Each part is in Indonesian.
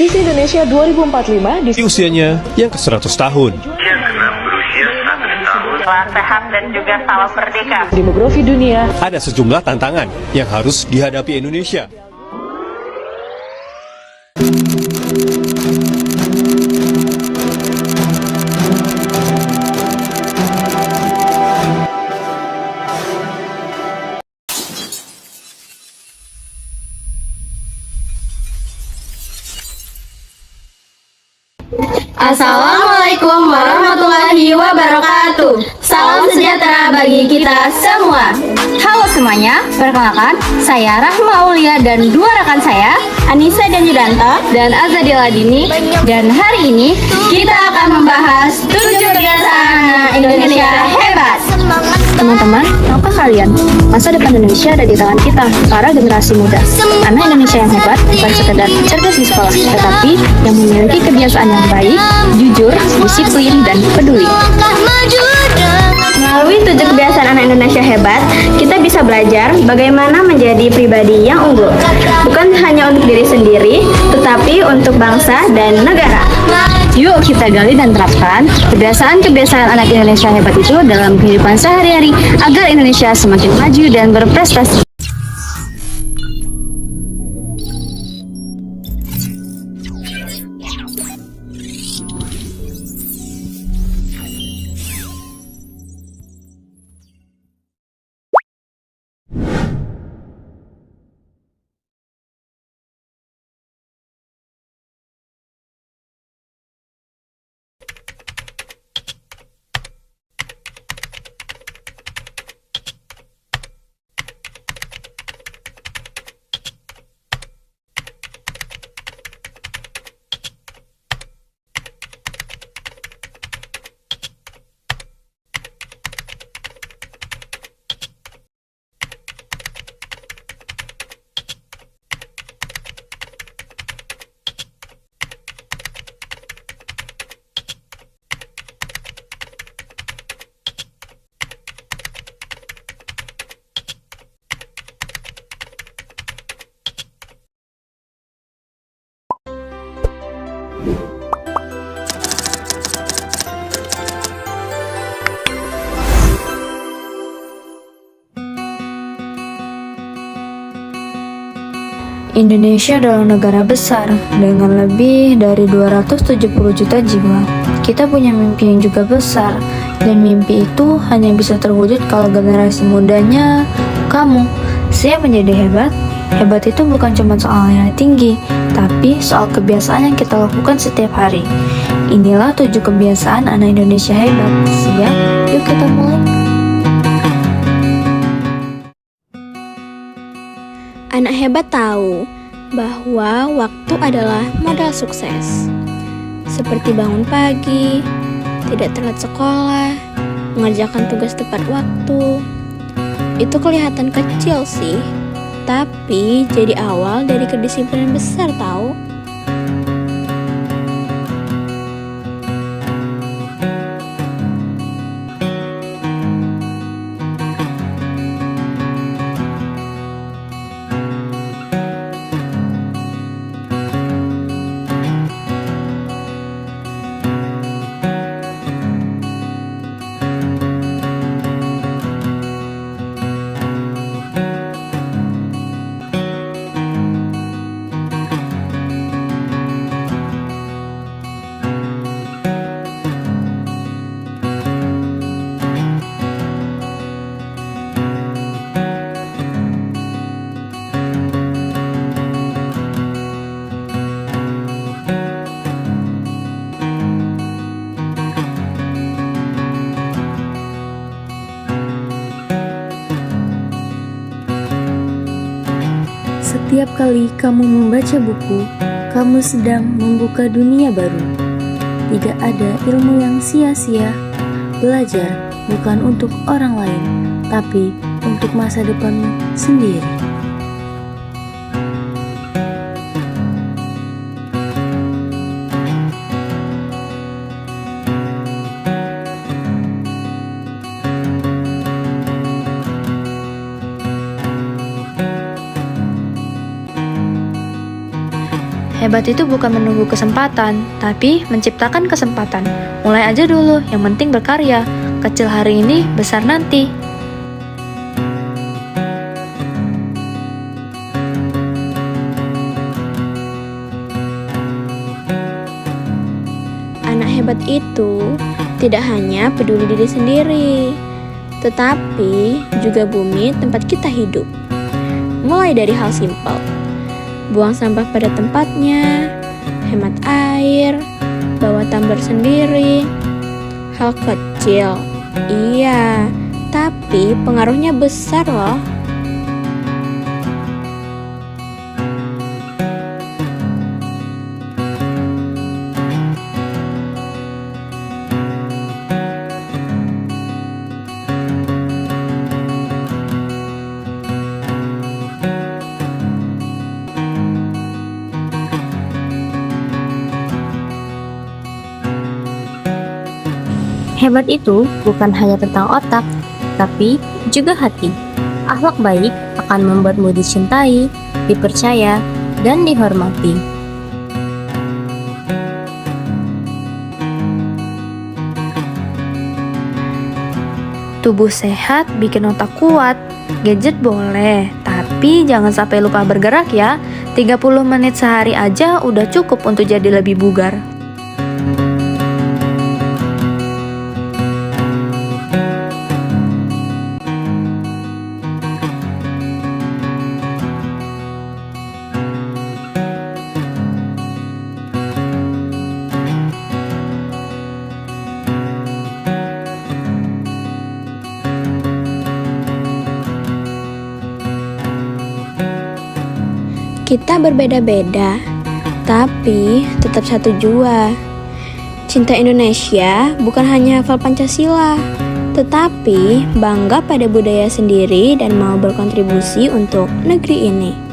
Visi Indonesia 2045 di usianya yang ke-100 tahun. Salam sehat dan juga salam merdeka. Demografi dunia. Ada sejumlah tantangan yang harus dihadapi Indonesia. Assalamualaikum warahmatullahi wabarakatuh. Salam sejahtera bagi kita semua. Halo semuanya, perkenalkan saya Rahma Aulia dan dua rekan saya, Anissa dan Yudanto dan Azadil Ladini. Dan hari ini kita akan membahas 7 kebiasaan anak Indonesia hebat. Teman-teman, tahukah kalian, masa depan Indonesia ada di tangan kita, para generasi muda. Anak Indonesia yang hebat bukan sekedar cerdas di sekolah, tetapi yang memiliki kebiasaan yang baik, jujur, disiplin, dan peduli. Melalui 7 kebiasaan anak Indonesia hebat, kita bisa belajar bagaimana menjadi pribadi yang unggul. Bukan hanya untuk diri sendiri, tetapi untuk bangsa dan negara. Yuk kita gali dan terapkan kebiasaan-kebiasaan anak Indonesia hebat itu dalam kehidupan sehari-hari agar Indonesia semakin maju dan berprestasi. Indonesia adalah negara besar dengan lebih dari 270 juta jiwa. Kita punya mimpi yang juga besar, dan mimpi itu hanya bisa terwujud kalau generasi mudanya, kamu, siap menjadi hebat. Hebat itu bukan cuma soal nilai tinggi, tapi soal kebiasaan yang kita lakukan setiap hari. Inilah 7 kebiasaan anak Indonesia hebat. Siap? Yuk kita mulai. Anak hebat tahu bahwa waktu adalah modal sukses. Seperti bangun pagi, tidak telat sekolah, mengerjakan tugas tepat waktu. Itu kelihatan kecil sih, tapi jadi awal dari kedisiplinan besar tahu. Setiap kali kamu membaca buku, kamu sedang membuka dunia baru. Tidak ada ilmu yang sia-sia. Belajar bukan untuk orang lain, tapi untuk masa depanmu sendiri. Hebat itu bukan menunggu kesempatan, tapi menciptakan kesempatan. Mulai aja dulu, yang penting berkarya. Kecil hari ini, besar nanti. Anak hebat itu tidak hanya peduli diri sendiri, tetapi juga bumi tempat kita hidup. Mulai dari hal simpel, buang sampah pada tempatnya, hemat air, bawa tumbler sendiri. Hal kecil, iya, tapi pengaruhnya besar loh. Hebat itu bukan hanya tentang otak, tapi juga hati. Akhlak baik akan membuatmu dicintai, dipercaya, dan dihormati. Tubuh sehat bikin otak kuat. Gadget boleh, tapi jangan sampai lupa bergerak ya. 30 menit sehari aja udah cukup untuk jadi lebih bugar. Kita berbeda-beda, tapi tetap satu jua. Cinta Indonesia bukan hanya hafal Pancasila, tetapi bangga pada budaya sendiri dan mau berkontribusi untuk negeri ini.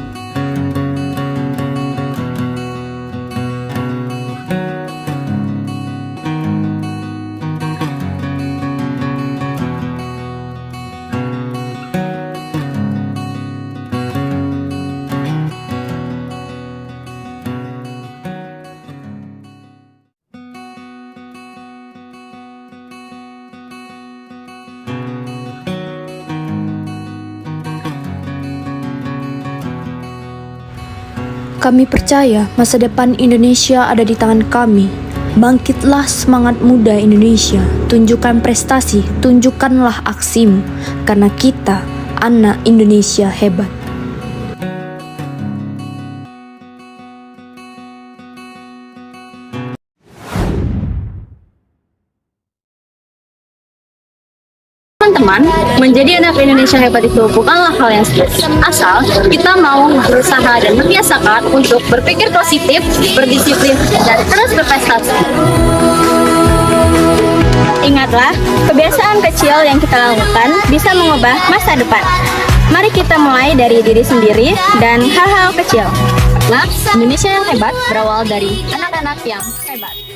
Kami percaya masa depan Indonesia ada di tangan kami. Bangkitlah semangat muda Indonesia. Tunjukkan prestasi, tunjukkanlah aksimu. Karena kita, anak Indonesia hebat. Teman-teman, menjadi anak Indonesia hebat itu bukanlah hal yang sulit. Asal kita mau berusaha dan membiasakan untuk berpikir positif, berdisiplin, dan terus berprestasi. Ingatlah, kebiasaan kecil yang kita lakukan bisa mengubah masa depan. Mari kita mulai dari diri sendiri dan hal-hal kecil. Nah, Indonesia yang hebat berawal dari anak-anak yang hebat.